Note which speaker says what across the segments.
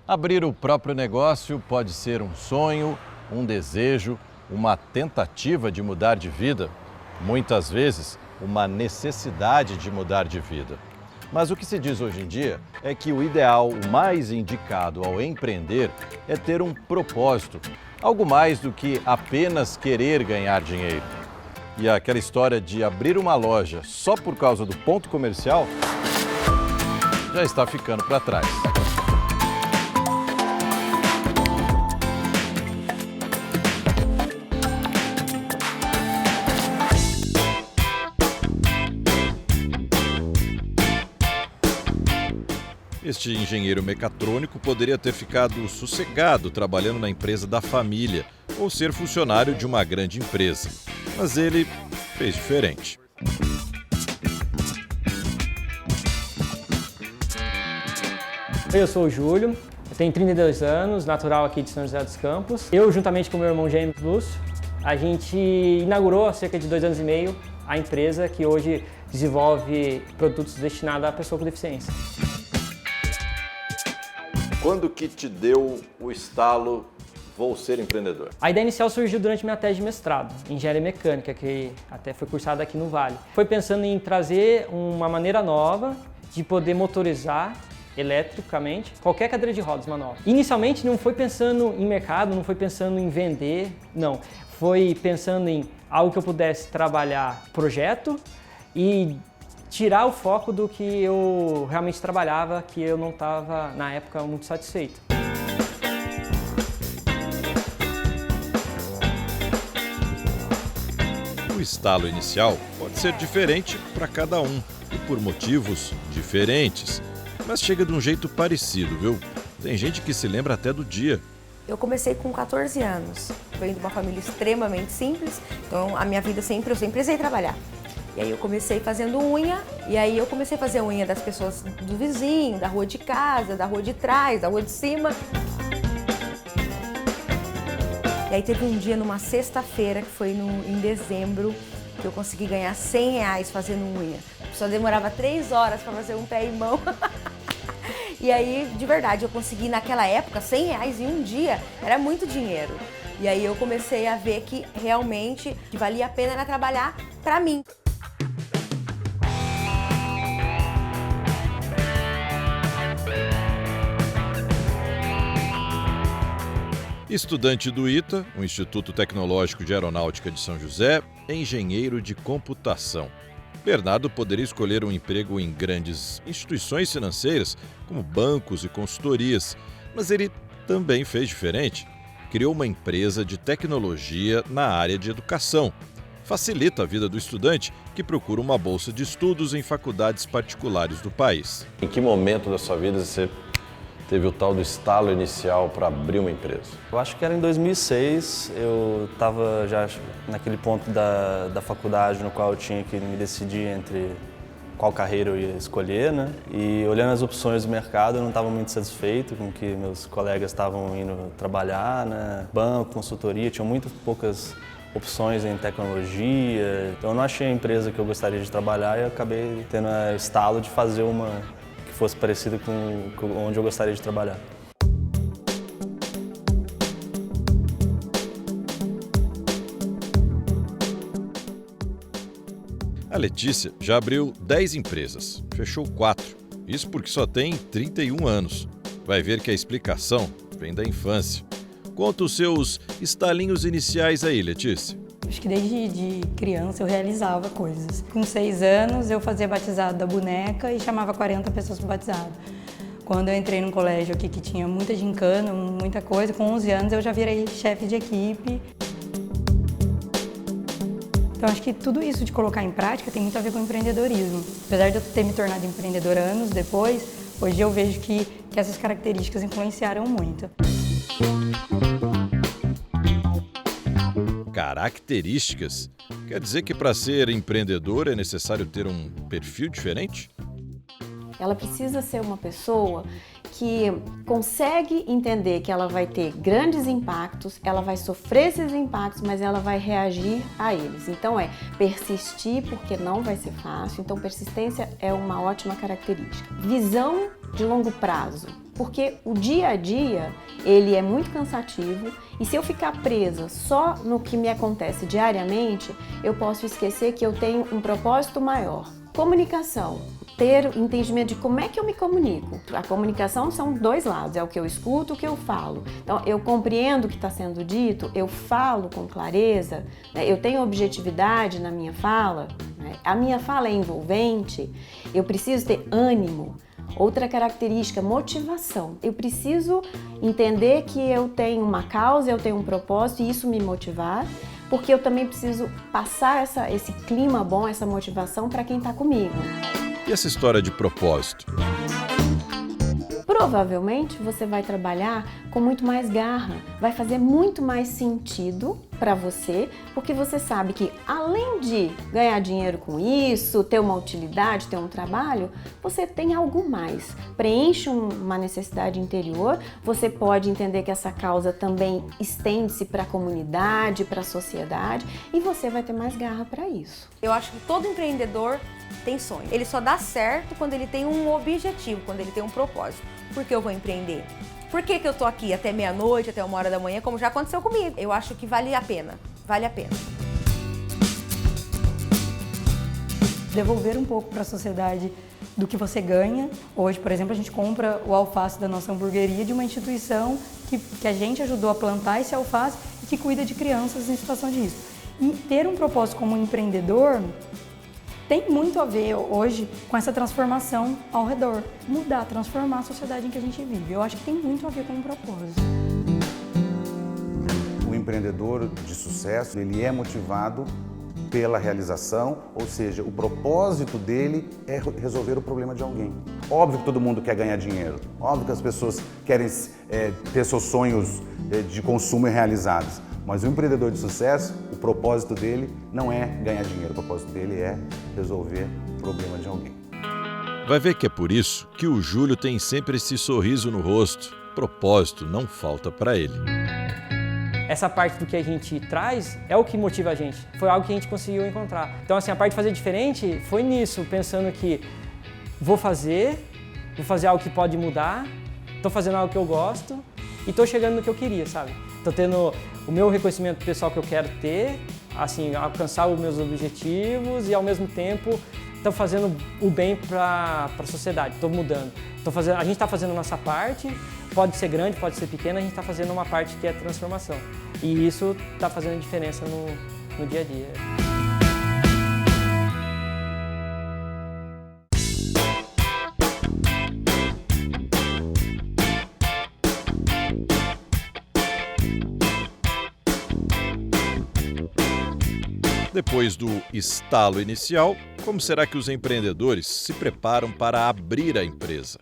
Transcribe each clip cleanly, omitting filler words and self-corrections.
Speaker 1: Abrir o próprio negócio pode ser um sonho, um desejo, uma tentativa de mudar de vida. Muitas vezes, uma necessidade de mudar de vida. Mas o que se diz hoje em dia é que o ideal, o mais indicado ao empreender, é ter um propósito, algo mais do que apenas querer ganhar dinheiro. E aquela história de abrir uma loja só por causa do ponto comercial já está ficando para trás. Este engenheiro mecatrônico poderia ter ficado sossegado trabalhando na empresa da família ou ser funcionário de uma grande empresa. Mas ele fez diferente.
Speaker 2: Eu sou o Júlio, eu tenho 32 anos, natural aqui de São José dos Campos. Eu, juntamente com meu irmão gêmeo Lúcio, a gente inaugurou há cerca de 2 anos e meio a empresa que hoje desenvolve produtos destinados à pessoa com deficiência.
Speaker 1: Quando que te deu o estalo, vou ser empreendedor?
Speaker 2: A ideia inicial surgiu durante minha tese de mestrado, em engenharia mecânica, que até foi cursada aqui no Vale. Foi pensando em trazer uma maneira nova de poder motorizar eletricamente qualquer cadeira de rodas manual. Inicialmente não foi pensando em mercado, não foi pensando em vender, não. Foi pensando em algo que eu pudesse trabalhar projeto e tirar o foco do que eu realmente trabalhava, que eu não estava, na época, muito satisfeito.
Speaker 1: O estalo inicial pode ser diferente para cada um e por motivos diferentes, mas chega de um jeito parecido, viu? Tem gente que se lembra até do dia.
Speaker 3: Eu comecei com 14 anos, venho de uma família extremamente simples, então a minha vida eu sempre precisei trabalhar. E aí eu comecei fazendo unha, e aí eu comecei a fazer a unha das pessoas do vizinho, da rua de casa, da rua de trás, da rua de cima. E aí teve um dia, numa sexta-feira, que foi em dezembro, que eu consegui ganhar R$100 fazendo unha. A pessoa demorava 3 horas para fazer um pé e mão. E aí, de verdade, eu consegui naquela época R$100 em um dia, era muito dinheiro. E aí eu comecei a ver que realmente que valia a pena era trabalhar para mim.
Speaker 1: Estudante do ITA, o Instituto Tecnológico de Aeronáutica de São José, é engenheiro de computação. Bernardo poderia escolher um emprego em grandes instituições financeiras, como bancos e consultorias, mas ele também fez diferente. Criou uma empresa de tecnologia na área de educação. Facilita a vida do estudante que procura uma bolsa de estudos em faculdades particulares do país. Em que momento da sua vida você teve o tal do estalo inicial para abrir uma empresa?
Speaker 4: Eu acho que era em 2006, eu estava já naquele ponto da faculdade no qual eu tinha que me decidir entre qual carreira eu ia escolher, né? E olhando as opções do mercado, eu não estava muito satisfeito com o que meus colegas estavam indo trabalhar, né? Banco, consultoria, tinham muito poucas opções em tecnologia, então eu não achei a empresa que eu gostaria de trabalhar e eu acabei tendo a estalo de fazer uma que fosse parecida com onde eu gostaria de trabalhar.
Speaker 1: A Letícia já abriu 10 empresas, fechou 4. Isso porque só tem 31 anos. Vai ver que a explicação vem da infância. Conta os seus estalinhos iniciais aí, Letícia.
Speaker 5: Acho que desde criança eu realizava coisas. Com 6 anos eu fazia batizado da boneca e chamava 40 pessoas para batizado. Quando eu entrei num colégio aqui que tinha muita gincana, muita coisa, com 11 anos eu já virei chefe de equipe. Então acho que tudo isso de colocar em prática tem muito a ver com empreendedorismo. Apesar de eu ter me tornado empreendedora anos depois, hoje eu vejo que essas características influenciaram muito.
Speaker 1: Características? Quer dizer que para ser empreendedor é necessário ter um perfil diferente?
Speaker 6: Ela precisa ser uma pessoa que consegue entender que ela vai ter grandes impactos, ela vai sofrer esses impactos, mas ela vai reagir a eles. Então persistir, porque não vai ser fácil. Então persistência é uma ótima característica. Visão de longo prazo. Porque o dia a dia, ele é muito cansativo e se eu ficar presa só no que me acontece diariamente, eu posso esquecer que eu tenho um propósito maior. Comunicação. Ter entendimento de como é que eu me comunico. A comunicação são dois lados, é o que eu escuto, o que eu falo. Então, eu compreendo o que está sendo dito, eu falo com clareza, né? Eu tenho objetividade na minha fala, né? A minha fala é envolvente, eu preciso ter ânimo. Outra característica, motivação. Eu preciso entender que eu tenho uma causa, eu tenho um propósito e isso me motivar, porque eu também preciso passar esse clima bom, essa motivação para quem está comigo.
Speaker 1: E essa história de propósito?
Speaker 6: Provavelmente você vai trabalhar com muito mais garra, vai fazer muito mais sentido para você, porque você sabe que além de ganhar dinheiro com isso, ter uma utilidade, ter um trabalho, você tem algo mais. Preenche uma necessidade interior, você pode entender que essa causa também estende-se para a comunidade, para a sociedade e você vai ter mais garra para isso.
Speaker 3: Eu acho que todo empreendedor tem sonho. Ele só dá certo quando ele tem um objetivo, quando ele tem um propósito. Por que eu vou empreender? Por que eu tô aqui até meia-noite, até 1h da manhã, como já aconteceu comigo? Eu acho que vale a pena. Vale a pena.
Speaker 5: Devolver um pouco para a sociedade do que você ganha. Hoje, por exemplo, a gente compra o alface da nossa hamburgueria de uma instituição que a gente ajudou a plantar esse alface e que cuida de crianças em situação de risco. E ter um propósito como empreendedor tem muito a ver hoje com essa transformação ao redor. Mudar, transformar a sociedade em que a gente vive. Eu acho que tem muito a ver com o propósito.
Speaker 7: O empreendedor de sucesso, ele é motivado pela realização, ou seja, o propósito dele é resolver o problema de alguém. Óbvio que todo mundo quer ganhar dinheiro, óbvio que as pessoas querem ter seus sonhos de consumo realizados, mas o empreendedor de sucesso, o propósito dele não é ganhar dinheiro, o propósito dele é resolver o problema de alguém.
Speaker 1: Vai ver que é por isso que o Júlio tem sempre esse sorriso no rosto. Propósito não falta para ele.
Speaker 2: Essa parte do que a gente traz é o que motiva a gente. Foi algo que a gente conseguiu encontrar. Então, assim, a parte de fazer diferente foi nisso, pensando que vou fazer algo que pode mudar, estou fazendo algo que eu gosto e estou chegando no que eu queria, sabe? Estou tendo o meu reconhecimento pessoal que eu quero ter, assim, alcançar os meus objetivos e, ao mesmo tempo, estou fazendo o bem para a sociedade, estou mudando. A gente está fazendo a nossa parte, pode ser grande, pode ser pequena, a gente está fazendo uma parte que é transformação. E isso está fazendo diferença no dia a dia.
Speaker 1: Depois do estalo inicial, como será que os empreendedores se preparam para abrir a empresa?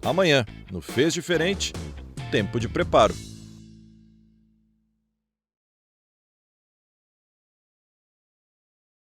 Speaker 1: Amanhã, no Fez Diferente, tempo de preparo.